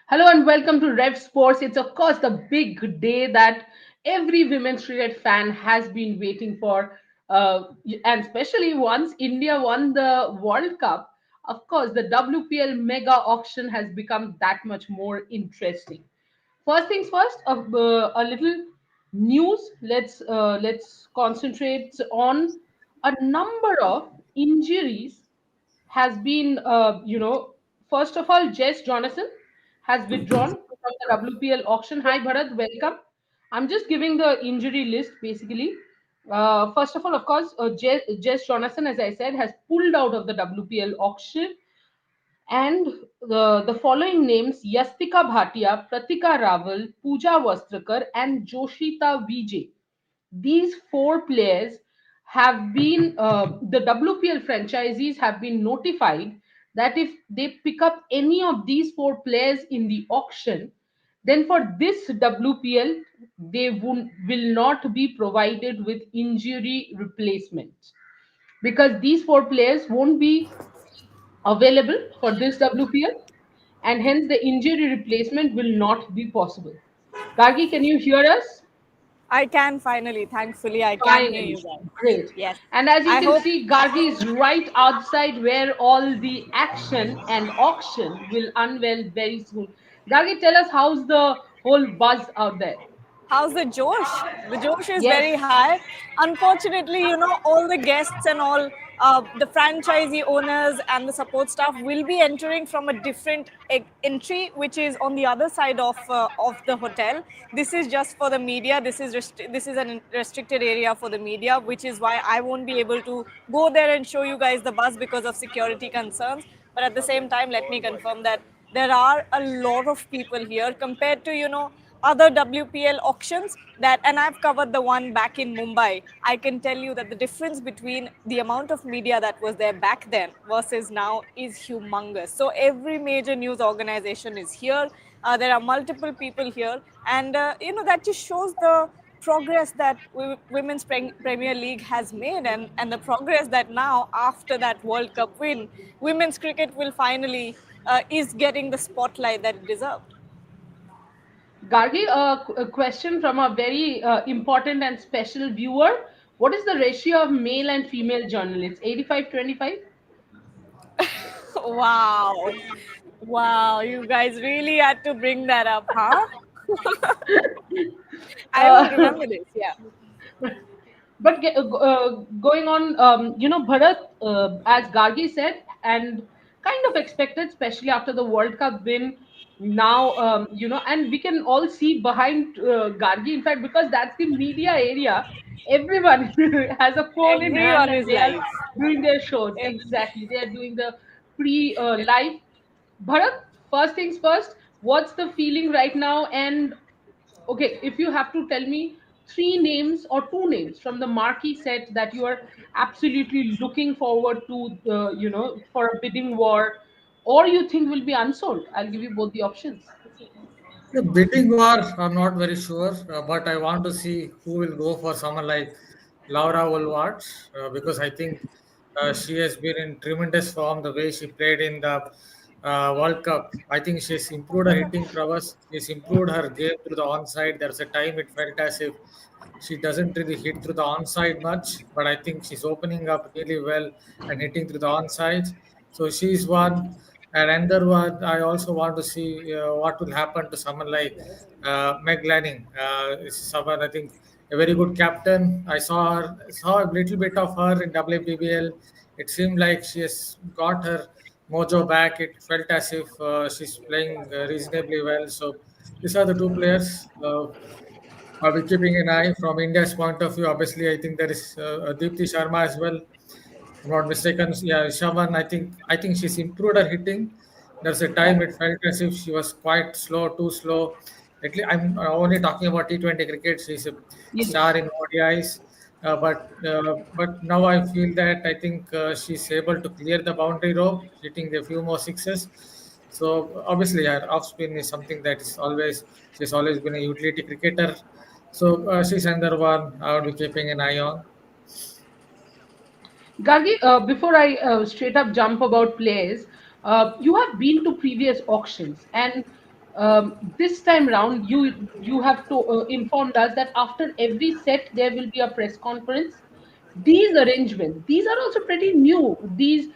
Hello and welcome to Rev Sports. It's of course the big day that every women's cricket fan has been waiting for, and especially once India won the World Cup. Of course, the WPL Mega Auction has become that much more interesting. First things first, a little news. Let's concentrate on a number of injuries has been, first of all, Jess Jonathan has withdrawn from the WPL auction. Hi, Bharat, welcome. I'm just giving the injury list basically. First of all, of course, Jess Jonathan, as I said, has pulled out of the WPL auction. And the following names Yastika Bhatia, Pratika Raval, Pooja Vastrakar, and Joshita Vijay, these four players have been the WPL franchisees have been notified that if they pick up any of these four players in the auction, then for this WPL they will not be provided with injury replacement because these four players won't be available for this WPL, and hence the injury replacement will not be possible. Gargi, can you hear us? I can finally, thankfully, I can hear Finally, you guys. great. Yes. And as you I can hope see, Gargi is right outside where all the action and auction will unveil very soon. Gargi, tell us how's the whole buzz out there? how's the Josh? The Josh is Yes, very high. Unfortunately, all the guests and all the franchisee owners and the support staff will be entering from a different entry, which is on the other side of the hotel. This is just for the media. This is an restricted area for the media, which is why I won't be able to go there and show you guys the bus because of security concerns. But at the same time, let me confirm that there are a lot of people here compared to other WPL auctions that, and I've covered the one back in Mumbai. I can tell you that the difference between the amount of media that was there back then versus now is humongous. So every major news organization is here. There are multiple people here, and that just shows the progress that women's Premier League has made, and the progress that now after that World Cup win, women's cricket will finally is getting the spotlight that it deserved. Gargi, a question from a very important and special viewer. What is the ratio of male and female journalists? 85-25? Wow. Wow, you guys really had to bring that up, huh? I will Uh, remember this, yeah. but going on, Bharat, as Gargi said, and kind of expected, especially after the World Cup win. Now, and we can all see behind Gargi, in fact, because that's the media area. Everyone has a phone in hand Everyone and is they are live. doing their shows. Exactly. They are doing the pre live. Bharat, first things first, what's the feeling right now? And okay, if you have to tell me three names or two names from the marquee set that you are absolutely looking forward to, for a bidding war, or you think will be unsold, I'll give you both the options. The bidding war, I'm not very sure, but I want to see who will go for someone like Laura Woolward because I think she has been in tremendous form the way she played in the World Cup. I think she's improved her hitting prowess, she's improved her game through the onside. There's a time it felt as if she doesn't really hit through the onside much, but I think she's opening up really well and hitting through the onside. So she's one. And another one, I also want to see what will happen to someone like Meg Lanning. Is someone I think a very good captain. I saw a little bit of her in WPBL. It seemed like she has got her mojo back. It felt as if she's playing reasonably well. So these are the two players. Are we keeping an eye from India's point of view? Obviously, I think there is Deepthi Sharma as well. If I'm not mistaken, yeah, Shaman. I think she's improved her hitting. There's a time Right. it felt as if she was quite slow, too slow. At least I'm only talking about T20 cricket. She's a Yes. star in ODIs, but now I feel that I think she's able to clear the boundary rope, hitting a few more sixes. So obviously, her off spin is something that is always she's always been a utility cricketer. So she's another one I would be keeping an eye on. Gargi, before I straight up jump about players, you have been to previous auctions, and This time round, you have to informed us that after every set there will be a press conference. These arrangements, these are also pretty new. These,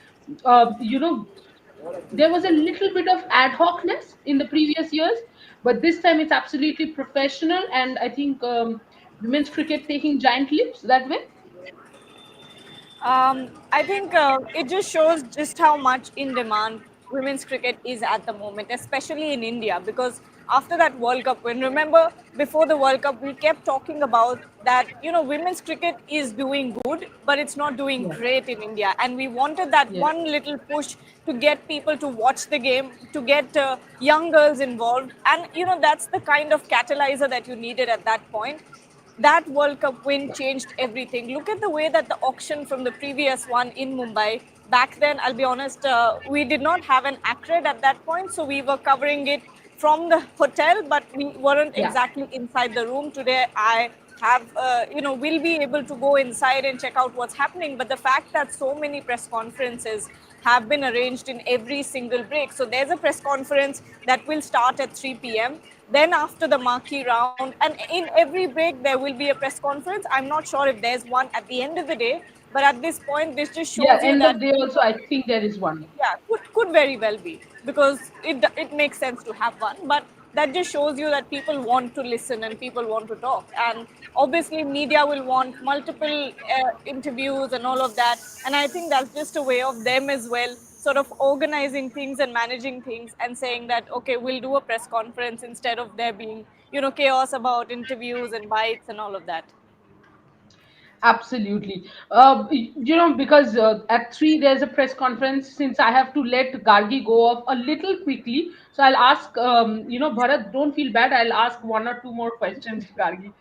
there was a little bit of ad hocness in the previous years, but this time it's absolutely professional, and I think women's cricket taking giant leaps that way. I think it just shows just how much in demand women's cricket is at the moment, especially in India. Because after that World Cup win, remember before the World Cup, we kept talking about that, women's cricket is doing good, but it's not doing Yeah. great in India. And we wanted that Yes. one little push to get people to watch the game, to get young girls involved. And, that's the kind of catalyzer that you needed at that point. That World Cup win changed everything. Look at the way that the auction from the previous one in Mumbai. Back then, I'll be honest, we did not have an accred at that point, so we were covering it from the hotel, but we weren't Yeah. exactly inside the room. Today, I have, will be able to go inside and check out what's happening. But the fact that so many press conferences have been arranged in every single break. So there's a press conference that will start at 3 p.m. Then after the marquee round, and in every break there will be a press conference. I'm not sure if there's one at the end of the day, but at this point, this just Yeah, shows you end that, of day also I think there is one. yeah, could very well be, because it makes sense to have one, but that just shows you that people want to listen and people want to talk, and obviously media will want multiple interviews and all of that, and I think that's just a way of them as well, sort of organizing things and managing things and saying that, okay, we'll do a press conference instead of there being, chaos about interviews and bites and all of that. Absolutely. Because at 3 there's a press conference. Since I have to let Gargi go off a little quickly, so I'll ask, Bharat, don't feel bad. I'll ask one or two more questions to Gargi.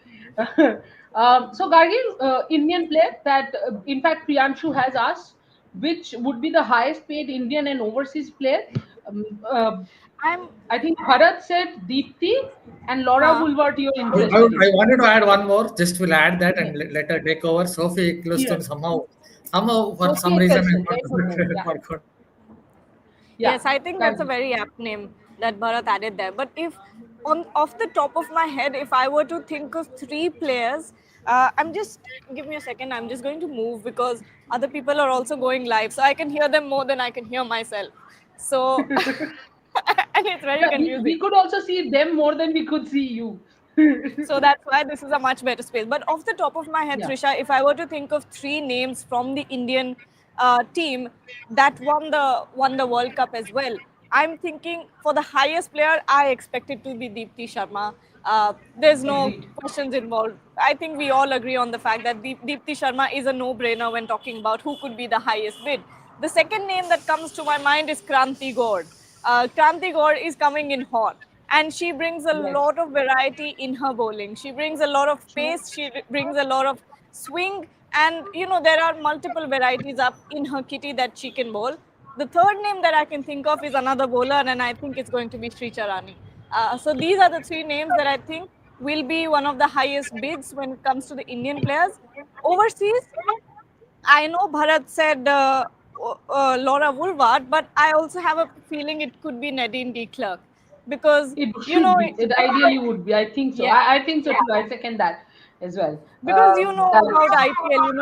So, Gargi, Indian player that, in fact, Priyanshu has asked, which would be the highest paid Indian and overseas player? Um, uh, I'm I think Bharat said Deepthi and Laura huh. Woolward you're I, interested I in. wanted to add one more. Just will add that Okay. and let her take over. Sophie Yeah. Eccleston somehow for some Sophie reason I Eccleston. There got is a name. Yeah. forgot. Yeah. Yes, I think that's a Gargi. very apt name that Bharat added there. But if, on off the top of my head, if I were to think of three players, I'm just give me a second. I'm just going to move because other people are also going live, so I can hear them more than I can hear myself. So, and it's very Yeah, we confusing. could also see them more than we could see you. So that's why this is a much better space. But off the top of my head, Yeah, Trisha, if I were to think of three names from the Indian team that won the World Cup as well, I'm thinking for the highest player, I expect it to be Deepti Sharma. There's no agreed. questions involved. I think we all agree on the fact that Deepti Sharma is a no-brainer when talking about who could be the highest bid. The second name that comes to my mind is Kranti Gaur. Kranti Gaur is coming in hot, and she brings a Yes, lot of variety in her bowling. She brings a lot of true. pace, she brings a lot of swing, and there are multiple varieties up in her kitty that she can bowl. The third name that I can think of is another bowler, and I think it's going to be Sri Charani. So these are the three names that I think will be one of the highest bids when it comes to the Indian players. Overseas, I know Bharat said Laura Woolward, but I also have a feeling it could be Nadine de Klerk because, It should be. It ideally would be. I think so. yeah, I think so too. I second that as well. because That, about IPL,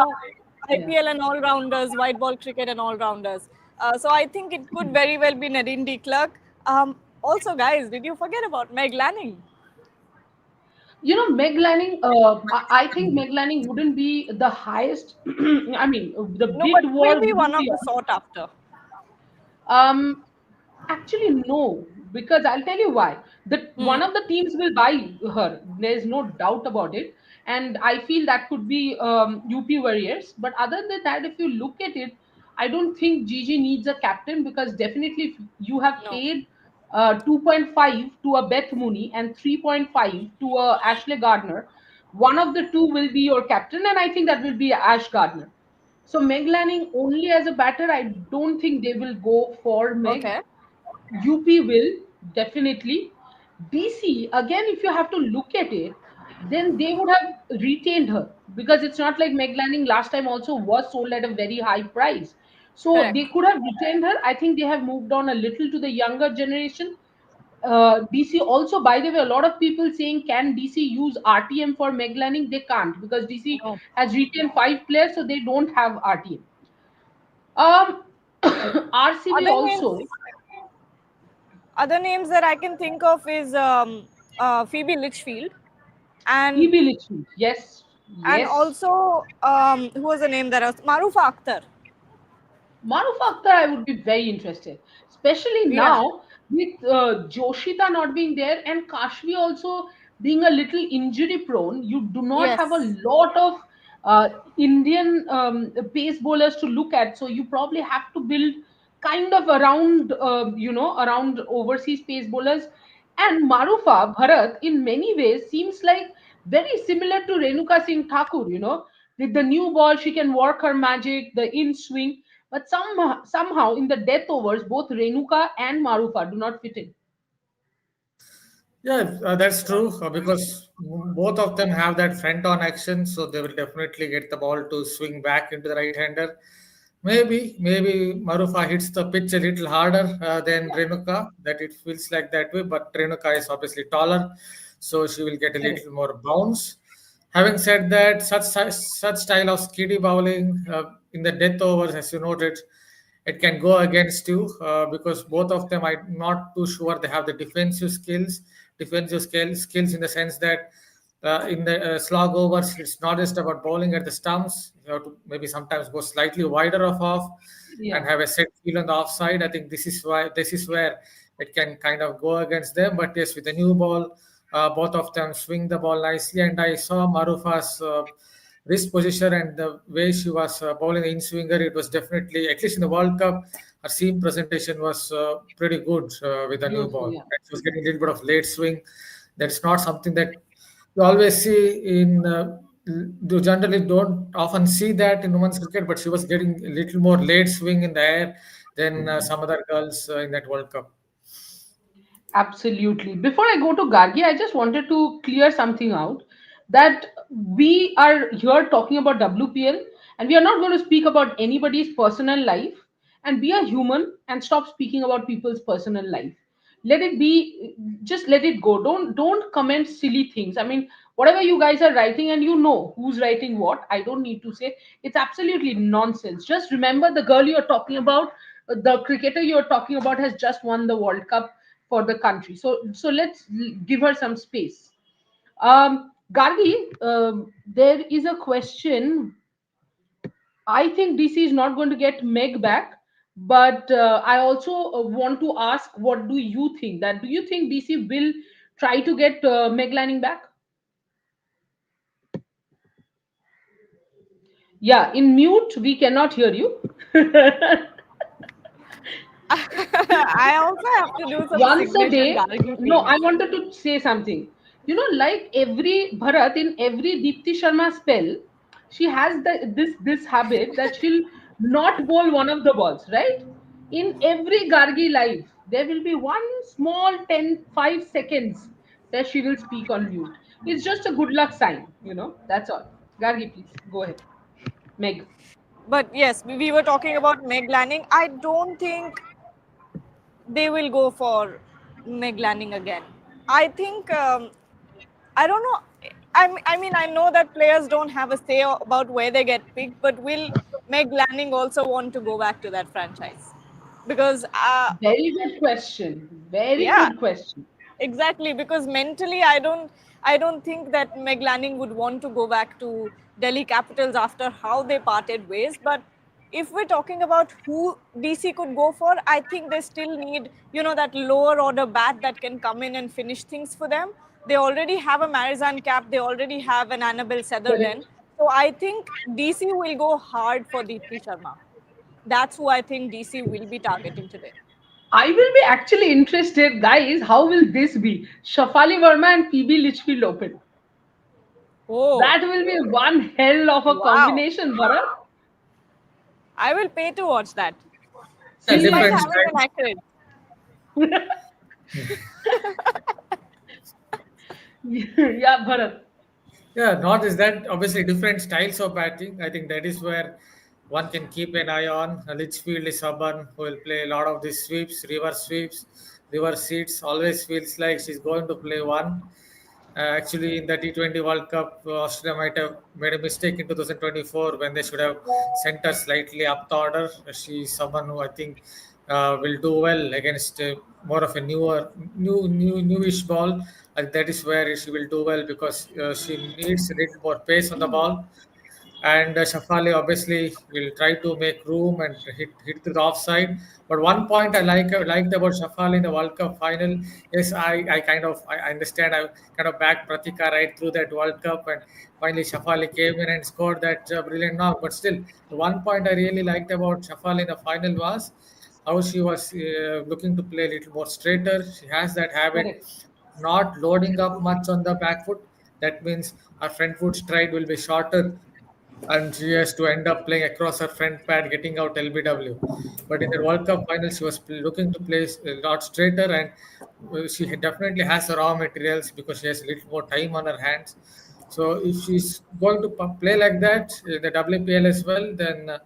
yeah. IPL and all rounders, white ball cricket and all rounders. So I think it could very well be Nadine de Klerk. Also, guys, did you forget about Meg Lanning? Meg Lanning, I think Meg Lanning wouldn't be the highest. I mean, the No, bid but will war be one wouldn't of be the on. sought after. Um, Actually, no, because I'll tell you why. The Hmm. one of the teams will buy her. There's no doubt about it, and I feel that could be UP Warriors. But other than that, if you look at it, I don't think Gigi needs a captain, because definitely if you have No. paid 2.5 to a Beth Mooney and 3.5 to a Ashley Gardner, one of the two will be your captain, and I think that will be Ash Gardner. So Meg Lanning only as a batter, I don't think they will go for Meg. Okay. UP will definitely. BC, again, if you have to look at it, then they would have retained her, because it's not like Meg Lanning last time also was sold at a very high price. So Correct. they could have retained her. I think they have moved on a little to the younger generation. DC also, by the way, a lot of people saying can DC use RTM for Meg Lanning? They can't because DC No. has retained 5 players, so they don't have RTM. Um, RCB Other names, also. other names that I can think of is Phoebe Litchfield, and Phoebe Litchfield. Yes, yes. also who was the name that I was Marufa Akhtar. Maruf Akhtar, I would be very interested, especially Yeah. now with Joshita not being there and Kashvi also being a little injury prone. You do not have a Yes. lot of uh, Indian pace bowlers to look at, so you probably have to build kind of around around overseas pace bowlers. And Marufa Bharat, in many ways, seems like very similar to Renuka Singh Thakur. With the new ball, she can work her magic, the in swing, but somehow in the death overs, both Renuka and Marufa do not fit in. Yeah, that's true because both of them have that front on action, so they will definitely get the ball to swing back into the right hander. Maybe Marufa hits the pitch a little harder than Renuka, that it feels like that way, but Renuka is obviously taller, so she will get a Correct. little more bounce. Having said that, such style of skiddy bowling in the death overs, as you noted, it can go against you because both of them I'm not too sure they have the defensive skills in the sense that in the slog overs it's not just about bowling at the stumps. You have to maybe sometimes go slightly wider of off and Yeah. have a set field on the offside. I think this is where it can kind of go against them. But yes, with the new ball, both of them swing the ball nicely, and I saw Marufa's wrist position and the way she was bowling the in swinger, it was definitely, at least in the World Cup, her seam presentation was pretty good with the new Beautiful. ball. Yeah. And she was getting a little bit of late swing. That's not something that you always see in. You generally don't often see that in women's cricket, but she was getting a little more late swing in the air than some other girls in that World Cup. Absolutely. Before I go to Gargi, I just wanted to clear something out that we are here talking about WPL and we are not going to speak about anybody's personal life, and be a human and stop speaking about people's personal life. Let it be, just let it go. Don't comment silly things. I mean, whatever you guys are writing and you know who's writing what, I don't need to say. It's absolutely nonsense. Just remember the girl you're talking about, the cricketer you're talking about has just won the World Cup for the country. So let's give her some space. Gargi, there is a question. I think DC is not going to get Meg back, but I also want to ask, what do you think? That do you think DC will try to get Meg Lanning back? Yeah, in mute we cannot hear you. I also have to do some Once a signature day. Gargi No, things. I wanted to say something. Like every Bharat, in every Deepti Sharma spell, she has this habit that she'll not bowl one of the balls, right? In every Gargi live there will be one small 5 seconds that she will speak on mute. It's just a good luck sign. That's all. Gargi, please go ahead. Meg. But yes, we were talking about Meg Lanning. I don't think they will go for Meg Lanning again. I think I don't know. I mean, I know that players don't have a say about where they get picked, but will Meg Lanning also want to go back to that franchise? Because, Very good question. Very yeah, good question. exactly, because mentally I don't think that Meg Lanning would want to go back to Delhi Capitals after how they parted ways. But if we're talking about who DC could go for, I think they still need, that lower order bat that can come in and finish things for them. They already have a Marizan Cap, they already have an Annabelle Sutherland. Correct. So I think DC will go hard for Deepti Sharma. That's who I think DC will be targeting today. I will be actually interested, guys. How will this be? Shafali Verma and PB Litchfield Open. Oh, That will be one hell of a wow. combination, Bharat. I will pay to watch that. Yeah, Feels like Seriously. different having an styles. acrid. Yeah, Bharat. Yeah, not is that obviously different styles of batting. I think that is where one can keep an eye on. Litchfield is someone who will play a lot of these sweeps, reverse sweeps, reverse seats. Always feels like she's going to play one. Actually, in the T20 World Cup, Australia might have made a mistake in 2024 when they should have sent her slightly up the order. She's someone who I think will do well against more of a newish ball. That is where she will do well because she needs a little more pace on the ball. And Shafali obviously will try to make room and hit to the offside. But one point liked about Shafali in the World Cup final is I understand I kind of backed Pratika right through that World Cup, and finally Shafali came in and scored that brilliant knock. But still, the one point I really liked about Shafali in the final was how she was looking to play a little more straighter. She has that habit, Correct. not loading up much on the back foot. That means her front foot stride will be shorter and she has to end up playing across her front pad, getting out LBW. But in the World Cup final, she was looking to play a lot straighter, and she definitely has the raw materials because she has a little more time on her hands. So if she's going to play like that in the WPL as well, then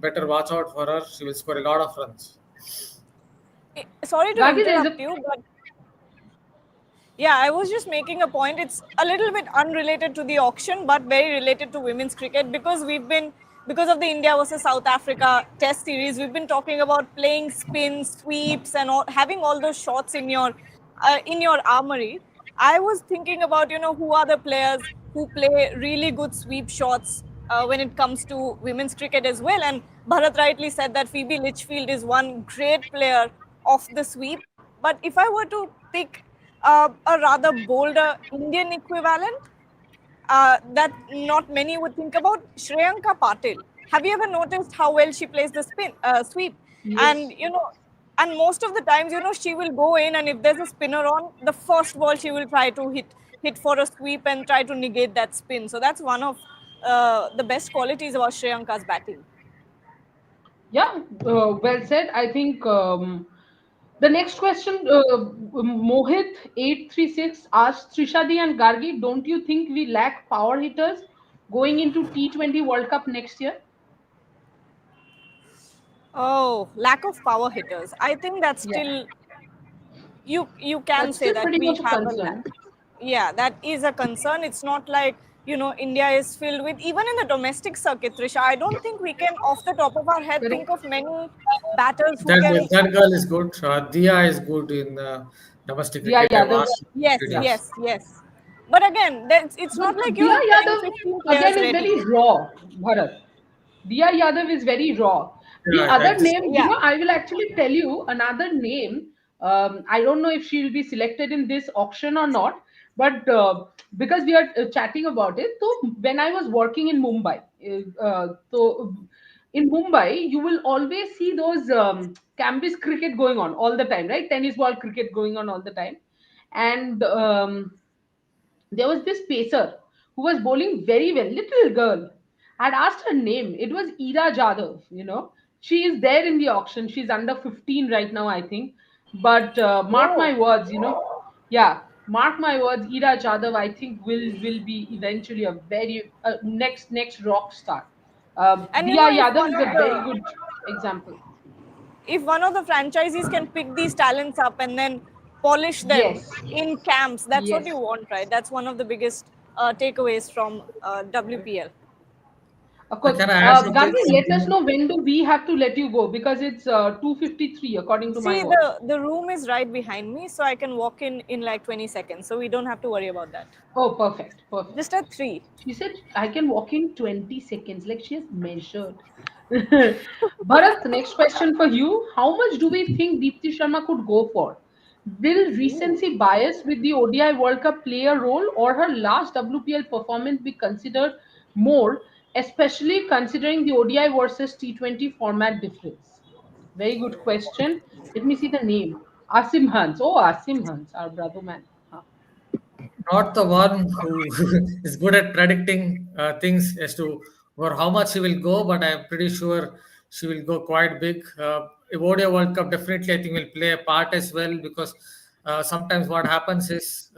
better watch out for her. She will score a lot of runs. Sorry to Gandhi, there is a interrupt you, but yeah, I was just making a point. It's a little bit unrelated to the auction, but very related to women's cricket because of the India versus South Africa Test series. We've been talking about playing spins, sweeps, and all, having all those shots in your armory. I was thinking about who are the players who play really good sweep shots when it comes to women's cricket as well. And Bharat rightly said that Phoebe Litchfield is one great player of the sweep. But if I were to pick a rather bolder Indian equivalent that not many would think about, Shreyanka Patil. Have you ever noticed how well she plays the sweep? And yes. and most of the times, she will go in, and if there's a spinner on, the first ball she will try to hit for a sweep and try to negate that spin. So that's one of the best qualities about Shreyanka's batting. Yeah, well said. I think the next question, Mohit836 asks Trishadi and Gargi, don't you think we lack power hitters going into T20 World Cup next year? Oh, lack of power hitters. I think that's Yeah, still you can that's say still that pretty we much a have a lack. concern. Yeah, that is a concern. It's not like India is filled with, even in the domestic circuit, Trisha, I don't think we can off the top of our head think Correct. of many batters who That can. that girl is good. Dia is good in domestic Diya cricket. I've Yadav, asked her Yes, few yeah. times. yes, yes. But again, it's But not like Diya you're getting Yadav 15 players again is ready. very raw, Bharat. Diya Yadav is very raw. The Yeah, other exactly. name, Yeah. I will actually tell you another name. I don't know if she'll be selected in this auction or not, but because we are chatting about it, so when I was working in Mumbai, so in Mumbai, you will always see those campus cricket going on all the time, right? Tennis ball cricket going on all the time. And there was this pacer who was bowling very well. Little girl. I'd asked her name. It was Ira Jadhav. She is there in the auction. She's under 15 right now, I think. But mark Oh. my words. Yeah, mark my words, Ira Jadhav, I think will be eventually a very next rock star. And Dia if Yadav is a very good example. one of the franchisees can pick these talents up and then polish them Yes, in camps, that's what yes. you want, right? That's one of the biggest takeaways from WPL. Of course. Can I add Gandhi, let us something? know when do we have to let you go because it's 2:53 according to my See, watch. the room is right behind me, so I can walk in like 20 seconds, so we don't have to worry about that. Oh, perfect, perfect. Just at 3. She said I can walk in 20 seconds, like she has measured. Bharat, next question for you. How much do we think Deepti Sharma could go for? Will Ooh. recency bias with the ODI World Cup play a role, or her last WPL performance be considered more, especially considering the ODI versus T20 format difference? Very good question. Let me see the name. Asim Hans. Oh, Asim Hans, our brother man. Huh. Not the one who is good at predicting things as to or how much she will go, but I'm pretty sure she will go quite big. Evodia World Cup definitely, I think, will play a part as well because sometimes what happens is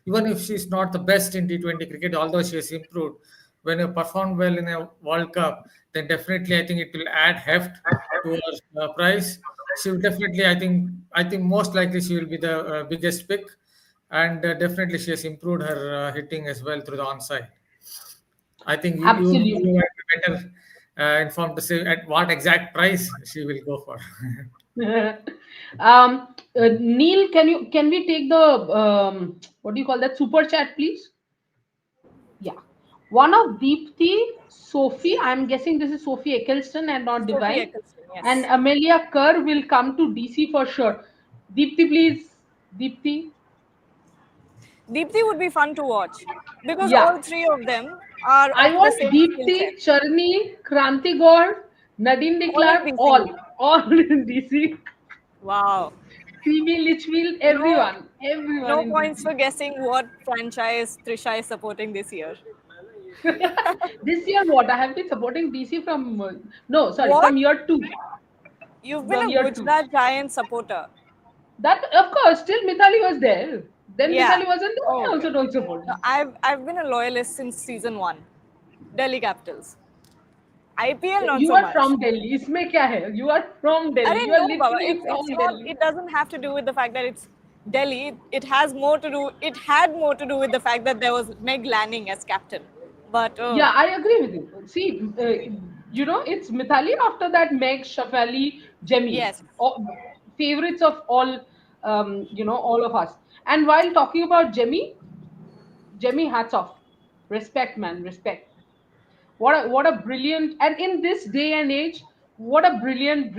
even if she's not the best in T20 cricket, although she has improved, when you perform well in a World Cup, then definitely I think it will add heft to her price. She will definitely. I think most likely she will be the biggest pick, and definitely she has improved her hitting as well through the onside. I think you Absolutely. might be better informed to say at what exact price she will go for. Neil, can we take the what do you call that super chat, please? Yeah. One of Deepthi, Sophie, I'm guessing this is Sophie Eccleston and not Sophie Divine. Eccleston, And yes. Amelia Kerr will come to DC for sure. Deepthi, please. Deepthi. Deepthi would be fun to watch because Yeah. all three of them are I of the want same skill set. Deepthi, Charni, Kranti Gaur, Nadine de All in Klerk, DC. all in DC. Wow. Phoebe Litchfield, No, everyone no in points DC. for guessing what franchise Trisha is supporting this year. This year, what? I have been supporting DC from, no, sorry, What? from year two. You've been From a year two. Gujarat Giant supporter. That, of course, still Mithali was there. Then Yeah. Mithali wasn't there, Oh, I okay. also don't support. No, I've been a loyalist since season one. Delhi Capitals. IPL not You so are much. from Delhi. इसमें क्या है? You are from I Delhi. You didn't are know, Baba. literally It's from not. Delhi. It doesn't have to do with the fact that it's Delhi. It has more to do. It had more to do with the fact that there was Meg Lanning as captain. But Yeah, I agree with you. See, it's Mithali. After that, Meg, Shafali, Jemmy, yes, favorites of all, all of us. And while talking about Jemmy, hats off, respect, man, respect. What a brilliant, and in this day and age, what a brilliant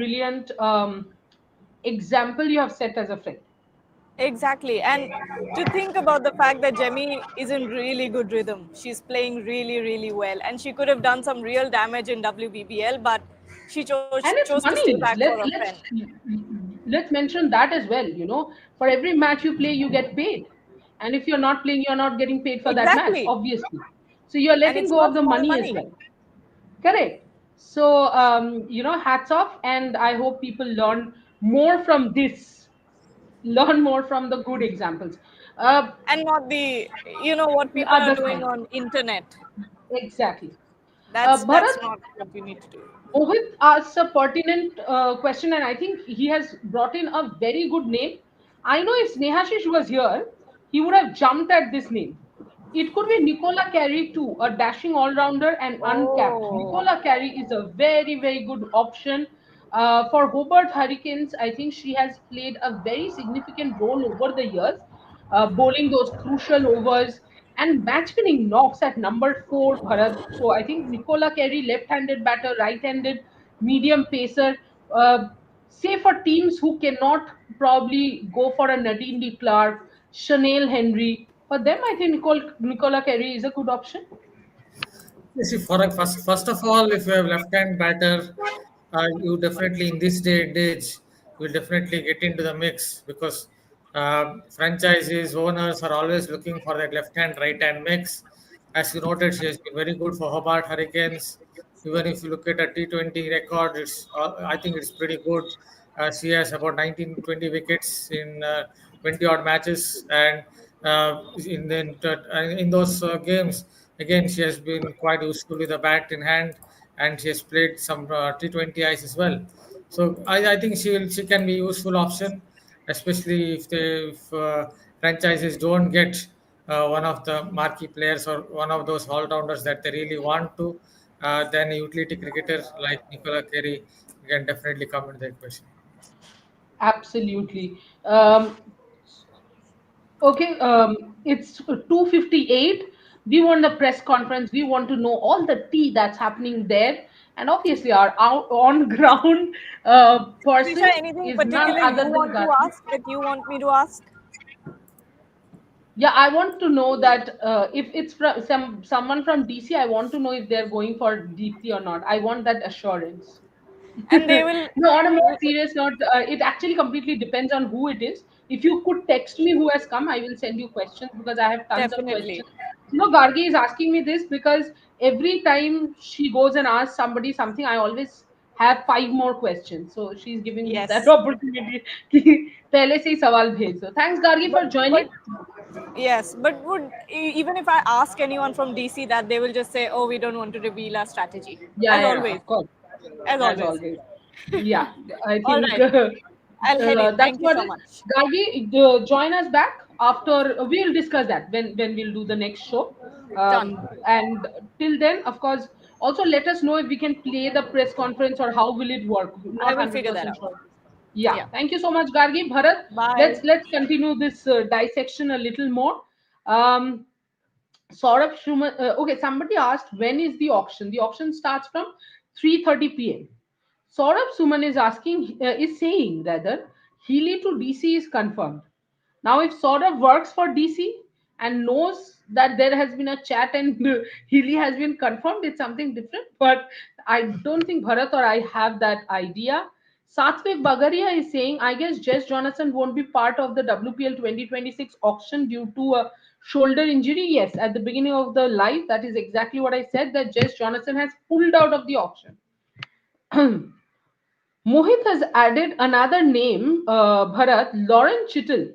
example you have set as a friend. exactly. And to think about the fact that Jemmy is in really good rhythm. She's playing really well, and she could have done some real damage in WBBL, but she chose And to it's stay back money. for a friend. Let's mention that as well. For every match you play, you get paid, and if you're not playing, you're not getting paid for that match, Exactly, obviously. So you're and letting it's go of not the small money as money. well. Correct. So hats off, and I hope people learn more from this. Learn more from the good examples. Uh, And not the what the people are other doing side, on internet. exactly. That's Bharat, not what we need to do. Mohit asks a pertinent question, and I think he has brought in a very good name. I know if Snehashish was here, he would have jumped at this name. It could be Nicola Carey too, a dashing all-rounder and uncapped. Oh, Nicola Carey is a very good option for Hobart Hurricanes. I think she has played a very significant role over the years, bowling those crucial overs and match-winning knocks at number four, Bharat. So I think Nicola Carey, left-handed batter, right-handed medium pacer. Uh, Say for teams who cannot probably go for a Nadine de Klerk, Chanel Henry, for them I think Nicola Carey is a good option. You see, first of all, if you have left-hand batter, you definitely in this day and age, you will definitely get into the mix because franchises owners are always looking for that left-hand right-hand mix. As you noted, she has been very good for Hobart Hurricanes. Even if you look at a T20 record, I think it's pretty good. She has about 19, 20 wickets in 20 odd matches, and in those games, again, she has been quite useful with the bat in hand, and she has played some T20Is as well. So I think she can be a useful option, especially if franchises don't get one of the marquee players or one of those all-rounders that they really want to. Then a utility cricketer like Nicola Carey can definitely come into the equation. Absolutely. Okay, it's 2:58. We want the press conference. We want to know all the tea that's happening there. And obviously, our on ground Trisha, person anything is none particular you other than want to Gargi. ask that you want me to ask? Yeah, I want to know that if it's from someone from DC, I want to know if they're going for Deepthi or not. I want that assurance. And they will. No, on a more serious note, it actually completely depends on who it is. If you could text me who has come, I will send you questions because I have tons of Definitely. questions. Gargi is asking me this because every time she goes and asks somebody something, I always have five more questions. So she's giving me that Yes. opportunity. कि पहले से ही सवाल भेज दो. Thanks, Gargi, But for joining. but yes, but even if I ask anyone from DC that, they will just say, "Oh, we don't want to reveal our strategy," Yeah, as yeah, always, of course, as as always. always. Yeah, I All think right. I'll head in. that's Thank you what so it. much. Gargi, join us back after. We'll discuss that when we'll do the next show. Done. And till then, of course, also let us know if we can play the press conference or how will it work. I Not will hundred figure that percent out. sure. Yeah, Yeah. thank you so much, Gargi. Bharat, Bye. let's continue this dissection a little more. Um, Saurabh Shuman. Okay, somebody asked when is the auction? The auction starts from 3:30 p.m. Saurabh Suman is asking, is saying rather, Healy to DC is confirmed. Now, if Saurabh works for DC and knows that there has been a chat and Healy has been confirmed, it's something different. But I don't think Bharat or I have that idea. Satvik Bagaria is saying, I guess Jess Jonathan won't be part of the WPL 2026 auction due to a shoulder injury. Yes, at the beginning of the live, that is exactly what I said, that Jess Jonathan has pulled out of the auction. Mohit has added another name, Bharat, Lauren Chittle,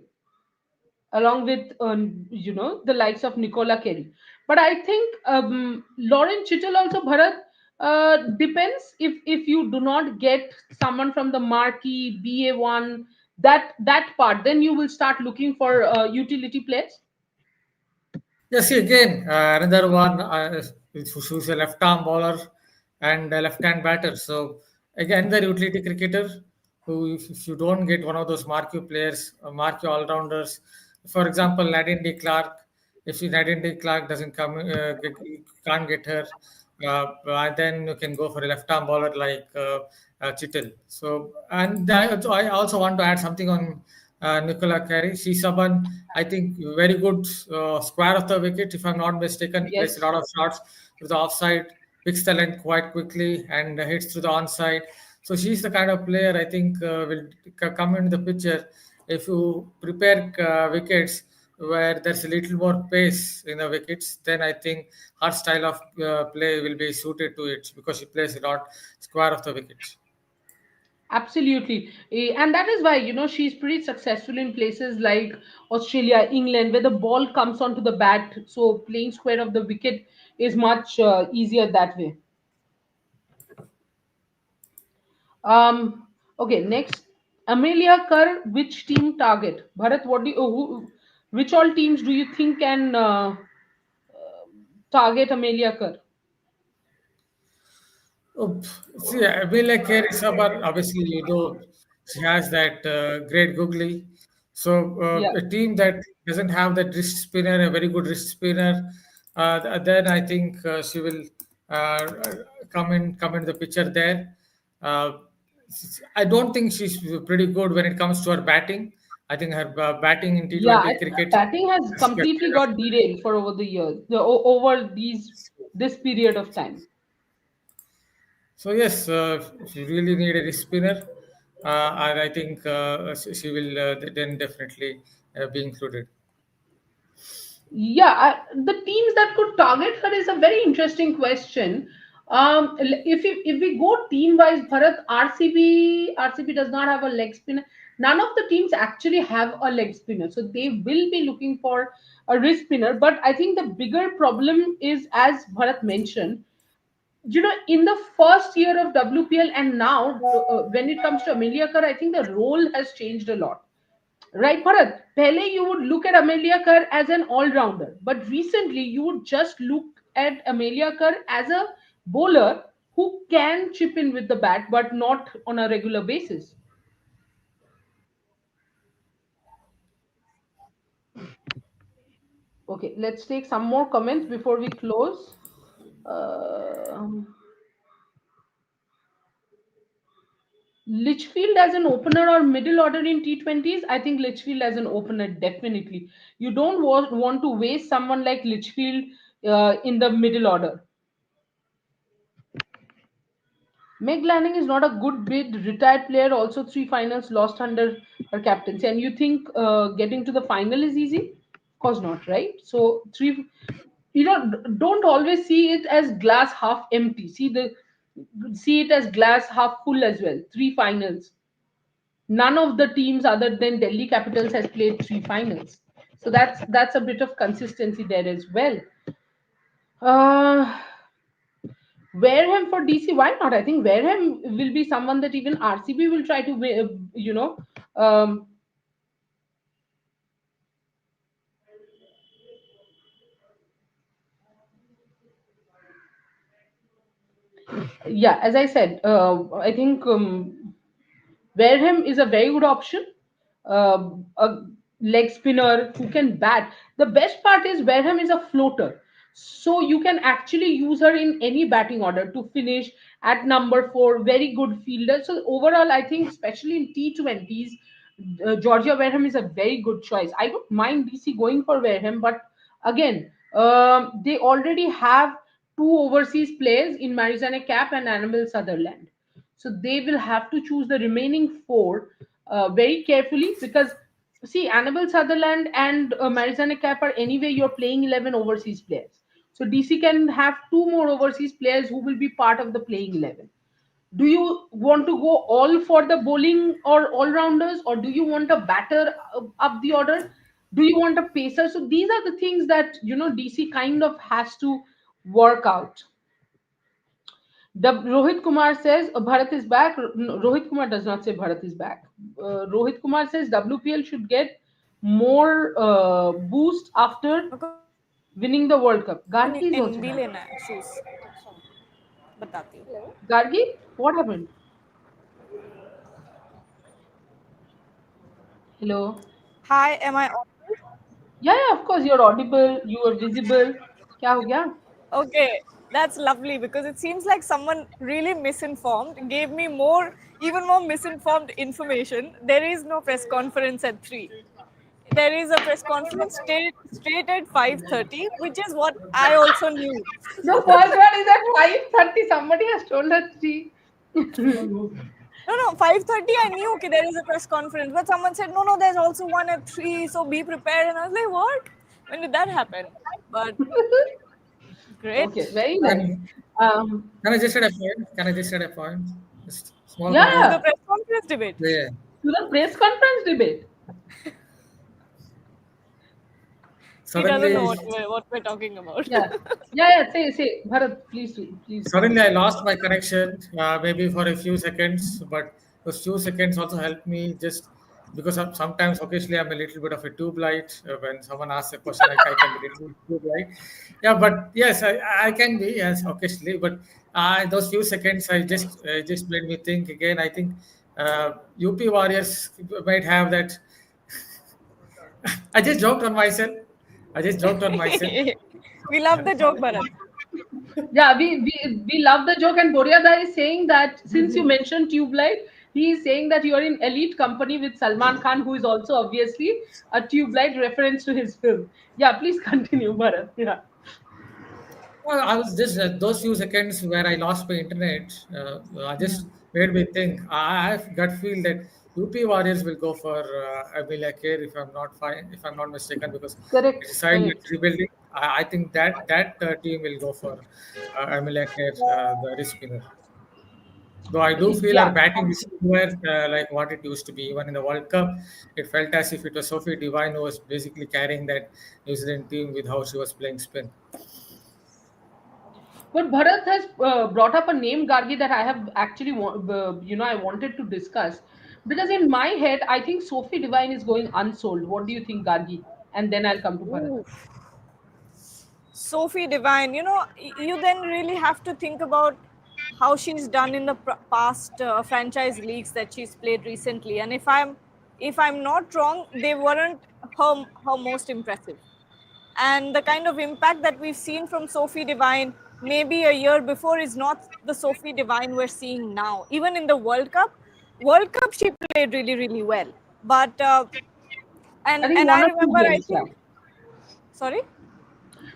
along with the likes of Nicola Kerry. But I think Lauren Chittle also, Bharat, depends if you do not get someone from the marquee BA1, that part, then you will start looking for utility players. Yeah, see again, another one who's a left arm bowler and a left hand batter. So again, the utility cricketer who, if you don't get one of those marquee players, marquee all rounders, for example, Nadine D. Clark, if Nadine D. Clark doesn't come, you can't get her, then you can go for a left arm bowler like Chittle. So, and I also want to add something on Nicola Carey. She's someone I think very good square of the wicket. If I'm not mistaken, plays a Yes, lot of shots to the offside, picks the length quite quickly, and hits through the onside. So she's the kind of player I think will come into the picture if you prepare wickets where there's a little more pace in the wickets. Then I think her style of play will be suited to it because she plays a lot square of the wicket. absolutely. And that is why, she's pretty successful in places like Australia, England, where the ball comes onto the bat. So playing square of the wicket is much easier that way. Okay, next. Amelia Kerr, which team target? Bharat, which all teams do you think can target Amelia Kerr? Oh, see, I mean, like Kerry Sabar, obviously, she has that great googly. So, Yeah. a team that doesn't have that wrist spinner, a very good wrist spinner, then I think she will come in the picture there. Uh, I don't think she's pretty good when it comes to her batting. I think her batting in Yeah, T20 I think cricket the batting has is kind completely got derailed for over the years, over this period of time. So yes, if you really need a spinner, and I think she will then definitely be included. Yeah, the teams that could target her is a very interesting question. If we go team wise, Bharat, RCB does not have a leg spinner. None of the teams actually have a leg spinner, so they will be looking for a wrist spinner. But I think the bigger problem is, as Bharat mentioned, in the first year of WPL and now, when it comes to Amelia Kerr, I think the role has changed a lot. Right, Bharat? Pele, you would look at Amelia Kerr as an all-rounder, but recently you would just look at Amelia Kerr as a bowler who can chip in with the bat, but not on a regular basis. Okay, let's take some more comments before we close. Um Litchfield as an opener or middle order in T20s? I think Litchfield as an opener, definitely. You don't want to waste someone like Litchfield in the middle order. Meg Lanning is not a good bid. Retired player, also three finals lost under her captaincy. And you think getting to the final is easy? Of course not, right? So three, don't always see it as glass half empty. See it as glass half full as well. Three finals. None of the teams other than Delhi Capitals has played three finals. So that's a bit of consistency there as well. Uh, Wareham for DC, why not? I think Wareham will be someone that even RCB will try to, um, yeah, as I said, I think Wareham is a very good option. A leg spinner who can bat. The best part is Wareham is a floater. So you can actually use her in any batting order to finish at number four. Very good fielder. So overall, I think especially in T20s, Georgia Wareham is a very good choice. I don't mind DC going for Wareham, but again, they already have two overseas players in Marizanne Cap and Annabelle Sutherland. So they will have to choose the remaining four very carefully because see, Annabelle Sutherland and Marizanne Cap are anyway you're playing 11 overseas players. So DC can have two more overseas players who will be part of the playing 11. Do you want to go all for the bowling or all rounders, or do you want a batter up the order? Do you want a pacer? So these are the things that DC kind of has to work out. Rohit Kumar says Bharat is back. No, Rohit Kumar does not say Bharat is back. Rohit Kumar says WPL should get more boost after मेरे winning को the World Cup. Gargi is NB also back. लेना है shoes बताती हूँ. Gargi, what happened? Hello. Hi, am I audible? Yeah, yeah, of course you're audible. You are visible. क्या हो गया? Okay, that's lovely because it seems like someone really misinformed gave me even more misinformed information. There is no press conference at 3. There is a press conference straight at 5:30, which is what I also knew. The first one is at 5:30. Somebody has told us three. No, no, 5:30 I knew okay, there is a press conference, but someone said no, no, there's also one at 3, so be prepared. And I was like, what? When did that happen? But Okay, great. very nice. Can, Um, can I just add a point? Can I just add a point? Just small yeah, To comment. the yeah. press conference debate. Yeah. To the press conference debate. He doesn't know Suddenly, what we're talking about. Yeah, yeah, yeah. Say, Bharat, please, please suddenly I continue. lost my connection, maybe for a few seconds, but those few seconds also helped me just because sometimes, occasionally, I'm a little bit of a tube light. When someone asks a question, I can be a little bit tube light. Yeah, but yes, I can be, yes, occasionally. But those few seconds, I just made me think again. I think UP Warriors might have that. I just joked on myself. I just joked on myself. We love the joke, Bharat. Yeah, we love the joke, and Boryada is saying that since you mentioned tube light, he is saying that you are in elite company with Salman Khan, who is also obviously a tube light reference to his film. Yeah, please continue, Bharat. Yeah. Well, I was just those few seconds where I lost my internet. I just made me think. I have gut feel that UP Warriors will go for Amelia Care if I'm not fine, if I'm not mistaken, because it's a Correct, side that's correct. rebuilding. I think that team will go for Amelia Care, the wrist spinner. Though I do feel our Yeah. batting is nowhere like what it used to be. Even in the World Cup, it felt as if it was Sophie Devine who was basically carrying that New Zealand team with how she was playing spin. But Bharat has brought up a name, Gargi, that I have actually, I wanted to discuss. Because in my head, I think Sophie Devine is going unsold. What do you think, Gargi? And then I'll come to Bharat. Ooh. Sophie Devine, you then really have to think about how she's done in the past franchise leagues that she's played recently. And if I'm not wrong, they weren't her most impressive. And the kind of impact that we've seen from Sophie Devine maybe a year before is not the Sophie Devine we're seeing now. Even in the World Cup she played really, really well. But I and think and one I or two remember, I games, yeah. think, sorry.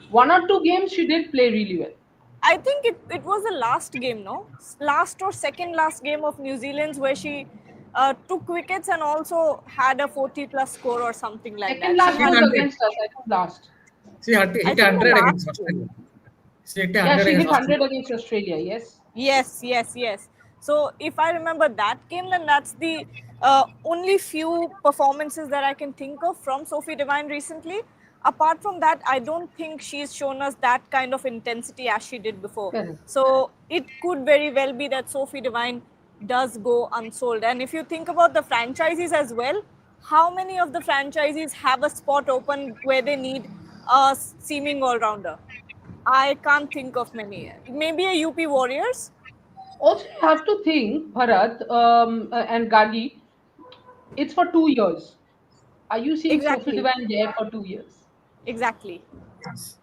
One or two games she did play really well. I think it was the last game, no? Last or second last game of New Zealand's where she took wickets and also had a 40 plus score or something like Second that. She last Hit was has, 100. against us, I think last. She I hit think, the 100 last against game. Australia. She hit Yeah, 100 she against hit Australia. 100 against Australia, yes. Yes, yes, yes. So if I remember that game, then that's the only few performances that I can think of from Sophie Devine recently. Apart from that, I don't think she's shown us that kind of intensity as she did before. Correct. So it could very well be that Sophie Devine does go unsold. And if you think about the franchises as well, how many of the franchises have a spot open where they need a seeming all rounder? I can't think of many. Maybe a UP Warriors. Also, you have to think, Bharat and Gagi, it's for 2 years. Are you seeing Sophie Exactly. Devine there for 2 years? Exactly. Yes.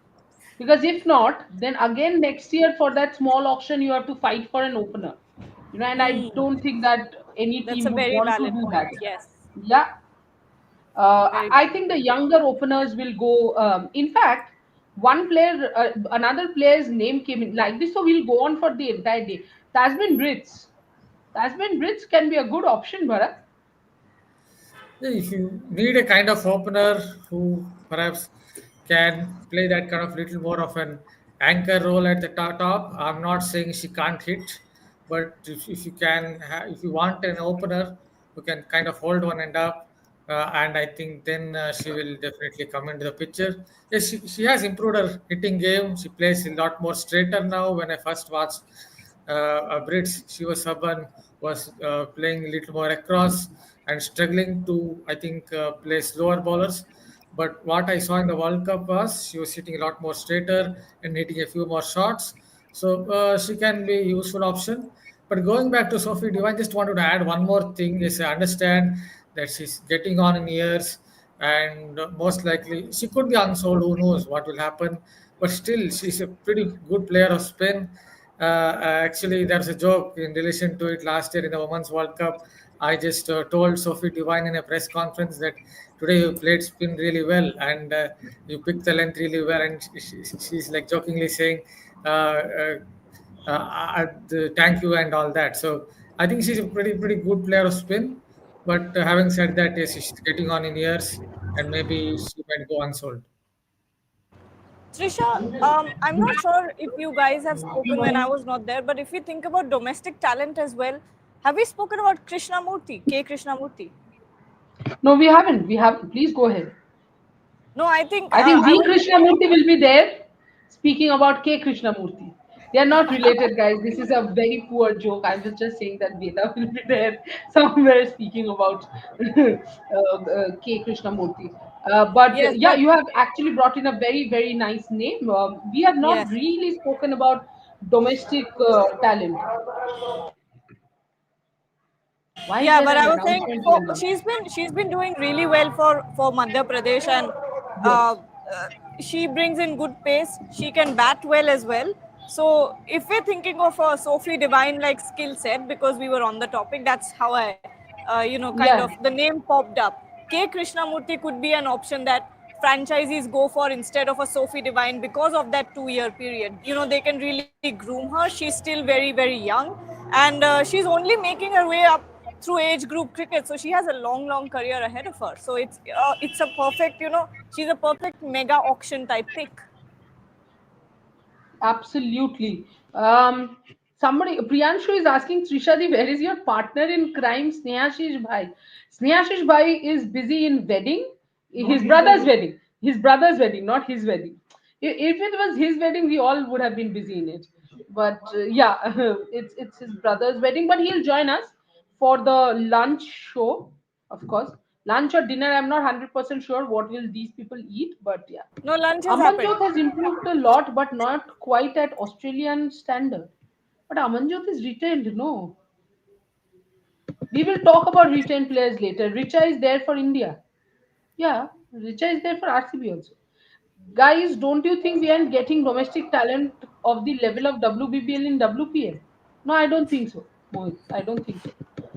Because if not, then again next year for that small auction, you have to fight for an opener. And I Hmm. don't think that any That's a team would very want to valid do point. that. Yes. Yeah, Very I valid think the point. younger openers will go. In fact, another player's name came in like this, so we'll go on for the entire day. Tasmin Brits. Tasmin Brits can be a good option, Bharat. Yeah, if you need a kind of opener who perhaps can play that kind of little more of an anchor role at the top, I'm not saying she can't hit, but if you can, if you want an opener who can kind of hold one end up, and I think then she will definitely come into the picture. Yes, she has improved her hitting game. She plays a lot more straighter now. When I first watched Brits, she was someone was playing a little more across and struggling to, I think, play slower bowlers. But what I saw in the World Cup was she was hitting a lot more straighter and hitting a few more shots. So she can be a useful option. But going back to Sophie Devine, just wanted to add one more thing. Is I understand that she's getting on in years, and most likely she could be unsold. Who knows what will happen? But still, she's a pretty good player of spin. Actually, there's a joke in relation to it last year in the Women's World Cup. I just told Sophie Devine in a press conference that today you played spin really well and you picked the length really well. And she's like jokingly saying, thank you and all that. So I think she's a pretty good player of spin. But having said that, yes, she's getting on in years and maybe she might go unsold. Trisha, I'm not sure if you guys have spoken when I was not there, but if we think about domestic talent as well, have we spoken about Krishnamurti, K. Krishnamurti? No, we haven't. We haven't. Please go ahead. No, I think I think I V. would. Krishnamurti will be there speaking about K. Krishnamurti. They are not related, guys. This is a very poor joke. I was just saying that Veda will be there somewhere speaking about K. Krishnamurti. But Yes, yeah, but you have actually brought in a very, very nice name. We have not yes. really spoken about domestic talent. Why is Yeah, there but an I was saying announcement for going on? she's been doing really well for Madhya Pradesh, and uh, Yes. uh, she brings in good pace. She can bat well as well. So if we're thinking of a Sophie Devine like skill set, because we were on the topic, that's how I kind of Yeah. the name popped up. K. Krishnamurti could be an option that franchisees go for instead of a Sophie Devine because of that 2 year period. They can really groom her. She's still very, very young, and she's only making her way up through age group cricket. So she has a long, long career ahead of her. So it's a perfect, she's a perfect mega auction type pick. Absolutely. Somebody, Priyanshu is asking Trishadi, where is your partner in crime, Snehashish Bhai? Snehashish Bhai is busy in wedding, his brother's wedding. His brother's wedding, not his wedding. If it was his wedding, we all would have been busy in it. But yeah, it's his brother's wedding. But he'll join us for the lunch show, of course. Lunch or dinner, I'm not 100% sure what will these people eat, but yeah. No, lunch has happened. Amanjot has improved a lot, but not quite at Australian standard. But Amanjot is retained, no. We will talk about retained players later. Richa is there for India. Yeah, Richa is there for RCB also. Guys, don't you think we aren't getting domestic talent of the level of WBBL in WPL? No, I don't think so. Mohit, I don't think so.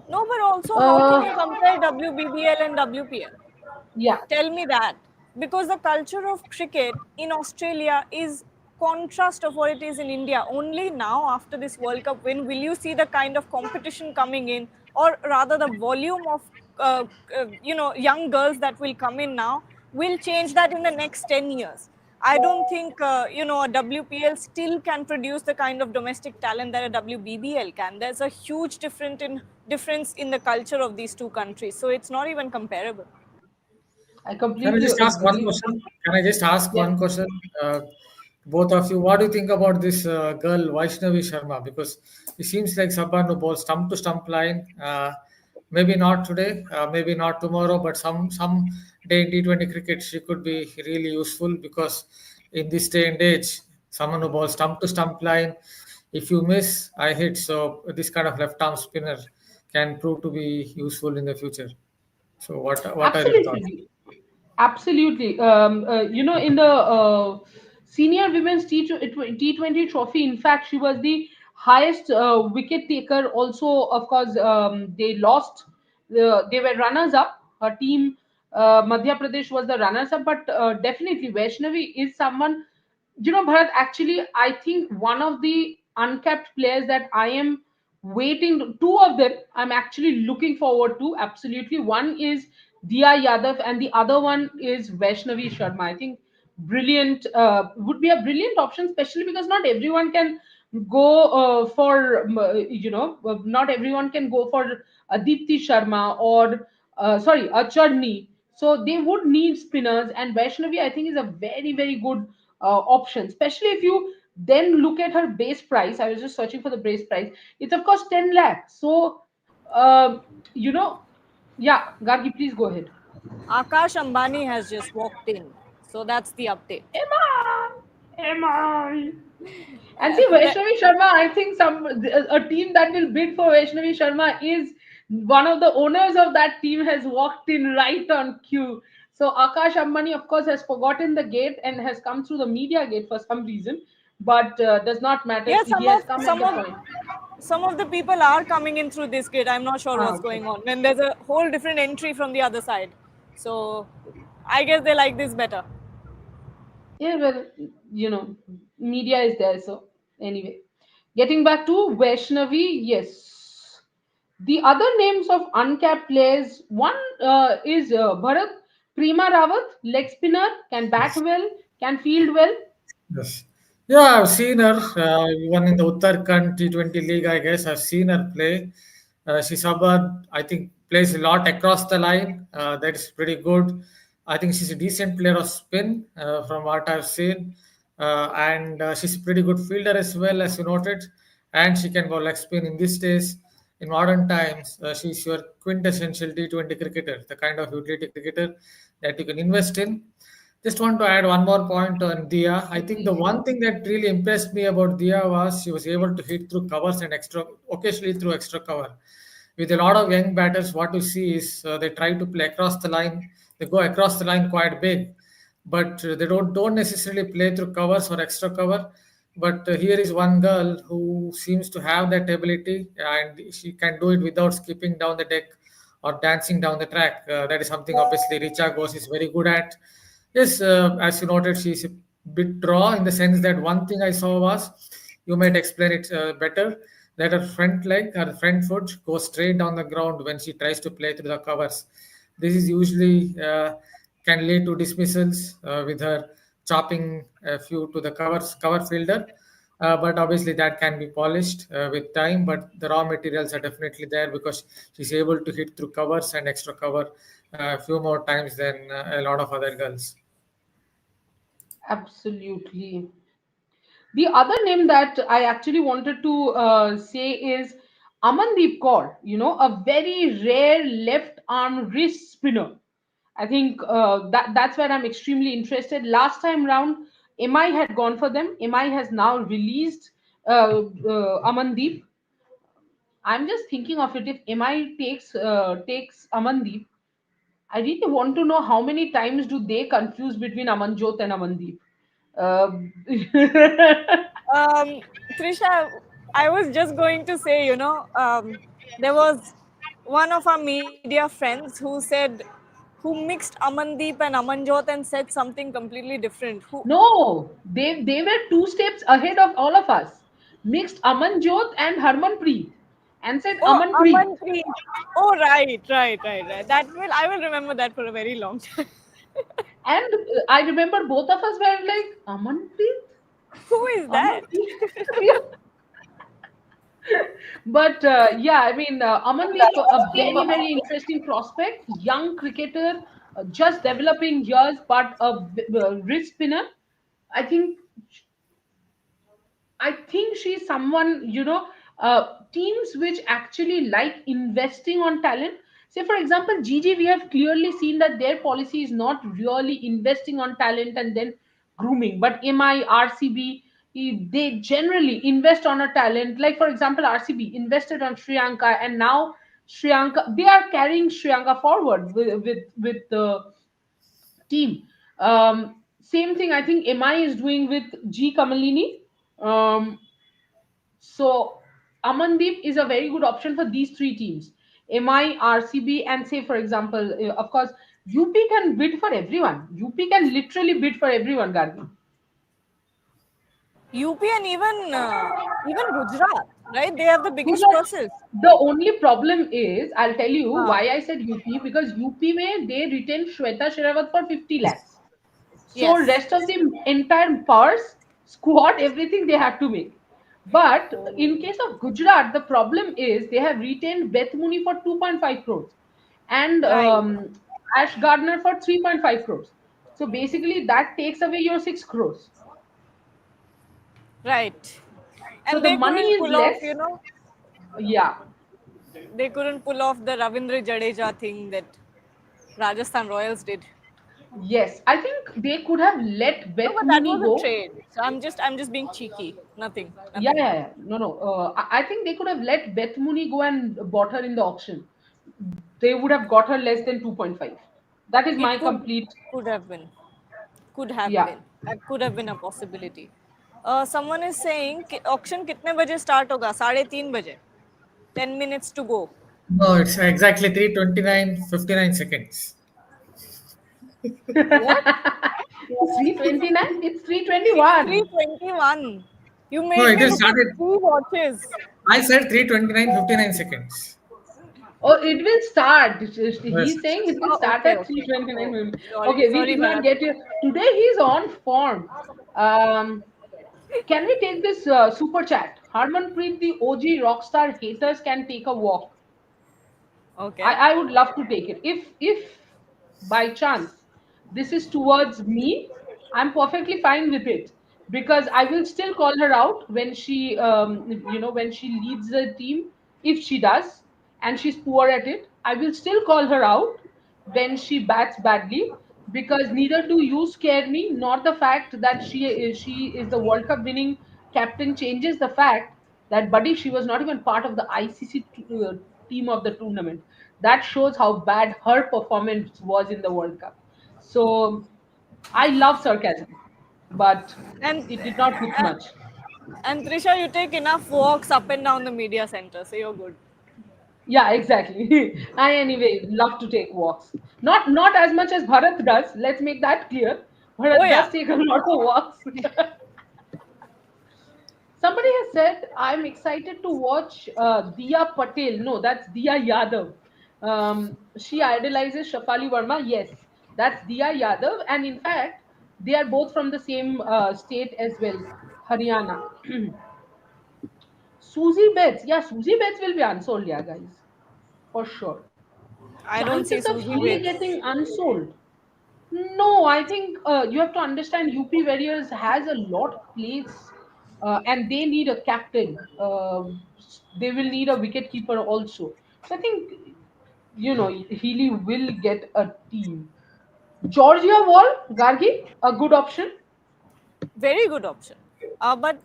No, but also, how can Uh, you compare WBBL and WPL? yeah, Tell me that. Because the culture of cricket in Australia is contrast of what it is in India. Only now, after this World Cup win, will you see the kind of competition coming in, or rather, the volume of young girls that will come in now will change that in the next 10 years. I don't think a WPL still can produce the kind of domestic talent that a WBBL can. There's a huge difference in the culture of these two countries, so it's not even comparable. I Can I completely just ask one agree. question? Can I just ask Yes. one question? Both of you, what do you think about this girl Vaishnavi Sharma? Because it seems like someone who bowls stump to stump line. Maybe not today, maybe not tomorrow, but some day in T20 cricket she could be really useful because in this day and age, someone who bowls stump to stump line, if you miss, I hit. So this kind of left arm spinner can prove to be useful in the future. So what are your thoughts? Absolutely. Absolutely. In the senior women's T20 trophy, in fact, she was the highest wicket taker. Also, of course, they lost. They were runners up. Her team, Madhya Pradesh, was the runners up. But definitely, Vaishnavi is someone. Bharat, actually, I think one of the uncapped players that I am two of them, I'm actually looking forward to. Absolutely. One is Dia Yadav, and the other one is Vaishnavi Sharma. I think brilliant would be a brilliant option, especially because not everyone can go not everyone can go for Aditi Sharma or sorry, a Churni. So they would need spinners, and Vaishnavi, I think, is a very, very good option, especially if you then look at her base price. I was just searching for the base price. It's of course 10 lakhs. So, um, you know, yeah, Gargi, please go ahead. Akash Ambani has just walked in. So that's the update. Am I? And see, Vaishnavi Sharma, I think a team that will bid for Vaishnavi Sharma is one of the owners of that team has walked in right on cue. So Akash Ambani, of course, has forgotten the gate and has come through the media gate for some reason, but does not matter. Yeah, He has come at the point. some of the people are coming in through this gate. I'm not sure Ah, what's okay. going on. When there's a whole different entry from the other side. So I guess they like this better. Yeah, well, media is there. So anyway, getting back to Vaishnavi, yes. The other names of uncapped players, one is Bharat Prima Rawat, leg spinner, can bat well, can field well. Yes. Yeah, I've seen her even in the Uttarakhand T20 League, I guess. I've seen her play. She's someone, I think, plays a lot across the line. That's pretty good. I think she's a decent player of spin from what I've seen. And she's a pretty good fielder as well, as you noted. And she can bowl leg spin in these days. In modern times, she's your quintessential T20 cricketer, the kind of utility cricketer that you can invest in. Just want to add one more point on Dia. I think the Please. one thing that really impressed me about Dia was she was able to hit through covers and occasionally through extra cover. With a lot of young batters, what you see is they try to play across the line. They go across the line quite big, but they don't necessarily play through covers or extra cover. But here is one girl who seems to have that ability, and she can do it without skipping down the deck or dancing down the track. That is something obviously Richa Ghosh is very good at. Yes, as you noted, she's a bit raw in the sense that one thing I saw was, you might explain it better, that her front leg, her front foot goes straight down the ground when she tries to play through the covers. This is usually can lead to dismissals with her chopping a few to the cover fielder. But obviously that can be polished with time. But the raw materials are definitely there because she's able to hit through covers and extra cover a few more times than a lot of other girls. Absolutely. The other name that I actually wanted to say is Amandeep Kaur, a very rare left arm wrist spinner. I think that's where I'm extremely interested. Last time round, MI had gone for them. MI has now released Amandeep. I'm just thinking of it. If MI takes Amandeep, I really want to know how many times do they confuse between Amanjot and Amandeep. Uh, Um, Trisha, I was just going to say, there was one of our media friends who said, who mixed Amandeep and Amanjot and said something completely different. Who? No, they were two steps ahead of all of us. Mixed Amanjot and Harmanpreet and said Oh, Amanpreet. Amanpreet. Oh, right. That will I will remember that for a very long time. And I remember both of us were like, Amanpreet? Who is that? Amanpreet? But yeah, I mean, Amandeep, a very, very interesting prospect, young cricketer, just developing years, but a wrist spinner. I think I think she's someone, teams which actually like investing on talent. Say, for example, Gigi, we have clearly seen that their policy is not really investing on talent and then grooming. But MI, RCB, they generally invest on a talent. Like, for example, RCB invested on Sriyanka, and now Sriyanka, they are carrying Sriyanka forward with the team. Same thing, I think MI is doing with G Kamalini. Um, so Amandeep is a very good option for these three teams. MI, RCB, and say for example, of course, UP can bid for everyone. UP can literally bid for everyone, Gargi. UP and even Gujarat, right? They have the biggest Gujarat. purses. The only problem is, I'll tell you Ah, why I said UP, because UP may they retain Shweta Sherawat for 50 lakhs. So yes. rest of the entire purse, squad, everything they have to make. But in Oh, case of Gujarat, the problem is they have retained Beth Mooney for 2.5 crores and right, Ash Gardner for 3.5 crores. So basically that takes away your 6 crores. right. So And the they money couldn't is pull off, less. Yeah. they couldn't pull off the Ravindra Jadeja thing that Rajasthan Royals did. Yes. I think they could have let No, Beth but that Mooney was a go. trade. So I'm just being cheeky. Nothing, Yeah, nothing. yeah, yeah. No, no. I think they could have let Beth Mooney go and bought her in the auction. They would have got her less than 2.5. That is It my complete. could have been, could have Yeah. been. That could have been a possibility. Someone is saying कि auction कितने बजे start होगा? 3:30 बजे. 10 minutes to go. No, it's exactly 3:29:59. What? It's 3:29. It's It's 3:21. 3:21. You No, made it me will look start at at. 3 watches. I said 3:29:59. Oh, it will start. Yes. He's saying it will Oh, start okay, at okay. Oh, 3:29. sorry, Okay, we sorry, did not Bharat. get you. Today he's on form. Um, can we take this super chat? Harmanpreet, the OG rockstar haters can take a walk. Okay. I would love to take it. If by chance this is towards me, I'm perfectly fine with it because I will still call her out when she when she leads the team. If she does and she's poor at it, I will still call her out when she bats badly, because neither do you scare me, nor the fact that she is the World Cup winning captain changes the fact that, buddy, she was not even part of the ICC team of the tournament. That shows how bad her performance was in the World Cup. So I love sarcasm, but And it did not hit uh, much. and Trisha, you take enough walks up and down the media center, so you're good. Yeah, exactly. I anyway love to take walks. Not as much as Bharat does. Let's make that clear. Oh Bharat yeah, does take a lot of walks. Somebody has said, I'm excited to watch Diya Patel. No, that's Diya Yadav. She idolizes Shafali Verma. Yes, that's Diya Yadav. And in fact, they are both from the same state as well, Haryana. Susie Betts. Yeah, Susie Betts will be unsold, yeah, guys. For sure. I don't see Chances of Susie Healy Bates. getting unsold. No, I think you have to understand UP Warriors has a lot of plays, and they need a captain. They will need a wicket keeper also. So I think Healy will get a team. Georgia Wall, Gargi, a good option. Very good option. But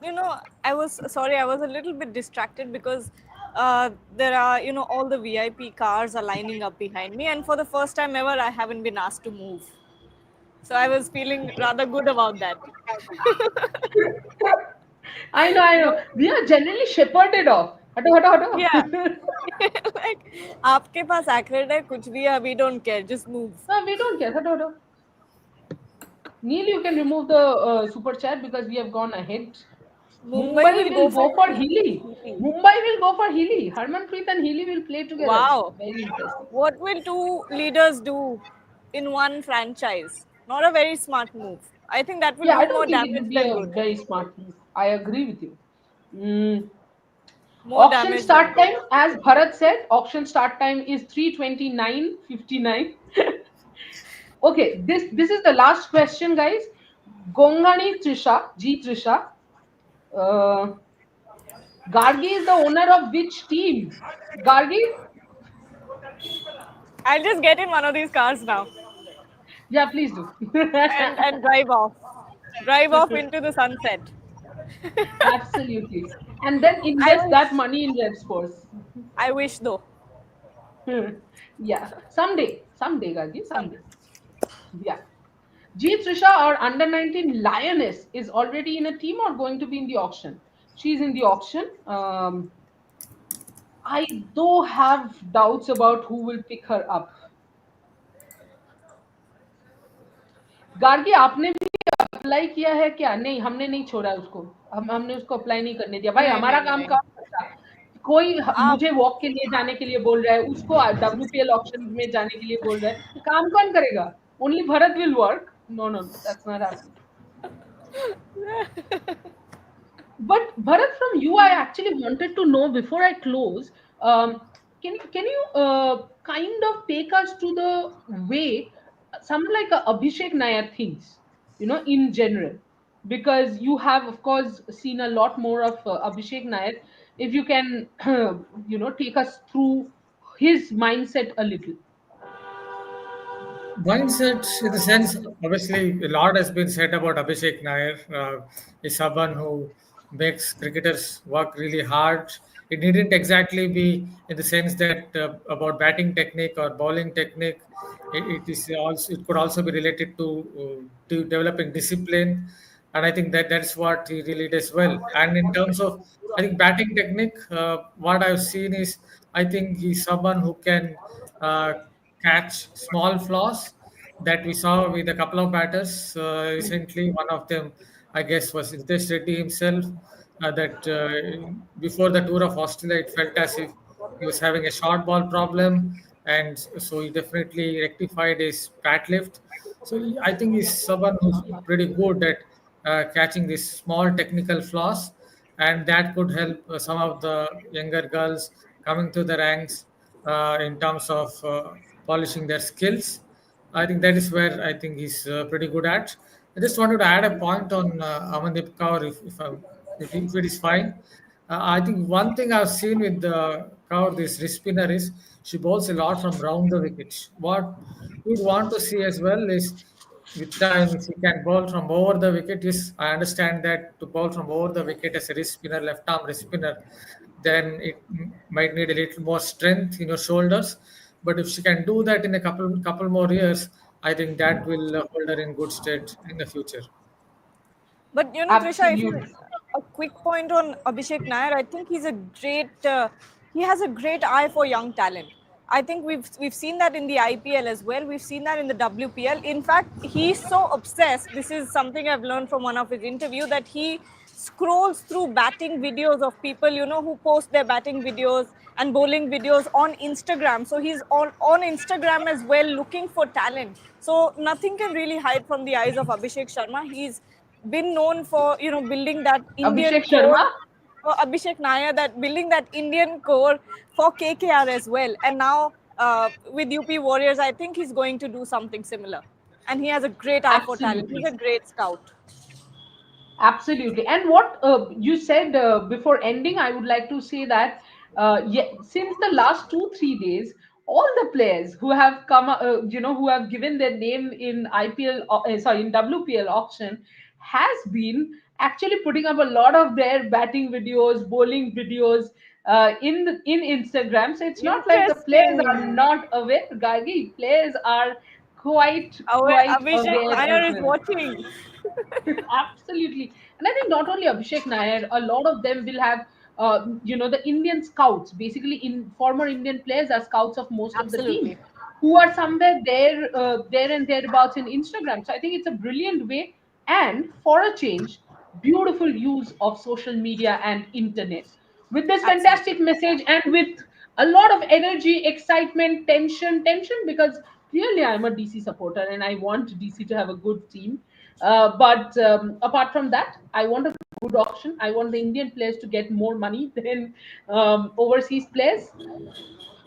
I was sorry, I was a little bit distracted because there are, all the VIP cars are lining up behind me, and for the first time ever, I haven't been asked to move. So I was feeling rather good about that. I know. We are generally shepherded off. Hato, hato, Yeah, hato. like आपके पास accurate है कुछ भी है, we don't care, just move. No, we don't care. Hato, hato. Neil, you can remove the super chat because we have gone ahead. Mumbai Mumbai will will go go for for Healy. Healy. Mumbai will go for Healy. Harmanpreet and Healy will play together. Wow, Very interesting. what will two leaders do in one franchise? Not a very smart move. I think that will Yeah, I do don't more think it damage would be than a good. very smart move. I agree with you. Mm. More Auction damage than start good. time, as Bharat said, auction start time is 3:29:59. Okay, this is the last question, guys. Gongani Trisha, G Trisha. Uh, Gargi is the owner of which team? Gargi? I'll just get in one of these cars now Yeah, please do. and drive off. Drive off into the sunset. Absolutely. And then I invest wish. that money in Red Sports. I wish though. Yeah, someday, Gargi, someday. Yeah. G Trisha, our under 19 lioness, is already in a team or going to be in the auction? She's in the auction. I though have doubts about who will pick her up. Gargi आपने भी apply किया है क्या? नहीं, हमने नहीं छोड़ा उसको। हमने उसको अप्लाई नहीं करने दिया भाई। नहीं हमारा नहीं काम नहीं कम था। कोई आप मुझे वॉक के लिए जाने के लिए बोल रहा है, उसको WPL ऑप्शन में जाने के लिए बोल रहा है, काम कौन करेगा? Only Bharat will work. No no, that's not happening. But Bharat, from you, I actually wanted to know before I close. Can you kind of take us to the way someone like Abhishek Nair thinks, in general, because you have, of course, seen a lot more of Abhishek Nair. If you can, take us through his mindset a little. Mindset, in the sense, obviously, a lot has been said about Abhishek Nair. He's someone who makes cricketers work really hard. It needn't exactly be in the sense that about batting technique or bowling technique. It is also, it could also be related to developing discipline, and I think that that's what he really does well. And in terms of, I think batting technique, what I've seen is, I think he's someone who can uh, catch small flaws that we saw with a couple of batters recently. One of them, I guess, was Hitesh Reddy himself. That before the tour of Australia, it felt as if he was having a short ball problem, and so he definitely rectified his bat lift. So I think he's someone who's pretty good at catching these small technical flaws, and that could help some of the younger girls coming to the ranks in terms of polishing their skills. I think that is where I think he's pretty good at. I just wanted to add a point on Amandeep Kaur, if it is fine. I think one thing I've seen with the Kaur, this wrist spinner, is she bowls a lot from round the wicket. What we'd want to see as well is with time, if he can bowl from over the wicket, yes, I understand that to bowl from over the wicket as a wrist spinner, left arm wrist spinner, then it might need a little more strength in your shoulders. But if she can do that in a couple more years, I think that will hold her in good stead in the future. But Trisha, if you Absolutely. a quick point on Abhishek Nair, I think he's a great. He has a great eye for young talent. I think we've seen that in the IPL as well. We've seen that in the WPL. In fact, he's so obsessed. This is something I've learned from one of his interview that he scrolls through batting videos of people, who post their batting videos and bowling videos on Instagram. So he's on Instagram as well, looking for talent. So nothing can really hide from the eyes of Abhishek Sharma. He's been known for building that Indian Abhishek core, Sharma? for Abhishek Nair, that building that Indian core for KKR as well, and now with UP Warriors, I think he's going to do something similar, and he has a great eye for talent. He's Absolutely. a great scout. Absolutely. And what you said before ending, I would like to say that yeah, since the last 2 3 days, all the players who have come, who have given their name in IPL, sorry, in WPL auction, has been actually putting up a lot of their batting videos, bowling videos in Instagram. So it's not like the players are Interesting. not aware, Gagi. Players are quite Abhishek aware as Nair is well. watching. Absolutely. And I think not only Abhishek Nair, a lot of them will have, the Indian scouts, basically in former Indian players are scouts of most of the teams Absolutely. who are somewhere there and thereabouts in Instagram. So I think it's a brilliant way, and for a change, beautiful use of social media and internet. With this Absolutely. fantastic message and with a lot of energy, excitement, tension, because clearly I'm a DC supporter and I want DC to have a good team. But apart from that, I want a good auction. I want the Indian players to get more money than overseas players.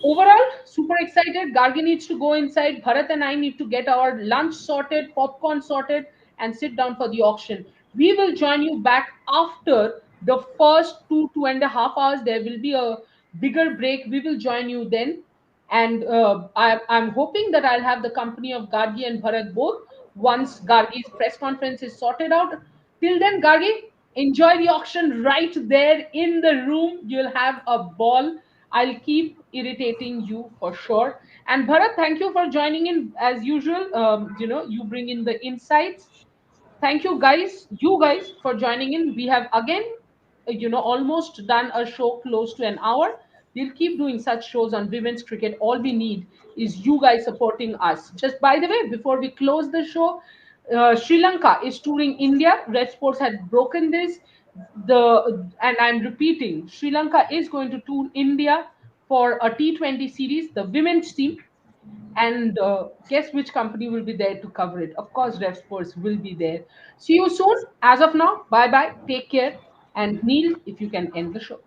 Overall, super excited. Gargi needs to go inside. Bharat and I need to get our lunch sorted, popcorn sorted, and sit down for the auction. We will join you back after the first 2.5 hours. There will be a bigger break. We will join you then. And I'm hoping that I'll have the company of Gargi and Bharat both once Gargi's press conference is sorted out. Till then, Gargi, enjoy the auction right there in the room. You'll have a ball. I'll keep irritating you for sure. And Bharat, thank you for joining in as usual. You bring in the insights. Thank you guys for joining in. We have again almost done a show close to an hour. We'll keep doing such shows on women's cricket. All we need is you guys supporting us. Just by the way, before we close the show, Sri Lanka is touring India. Red Sports had broken this. And I'm repeating, Sri Lanka is going to tour India for a T20 series, the women's team. And guess which company will be there to cover it? Of course, Rev Sports will be there. See you soon. As of now, bye bye. Take care. And Neil, if you can end the show.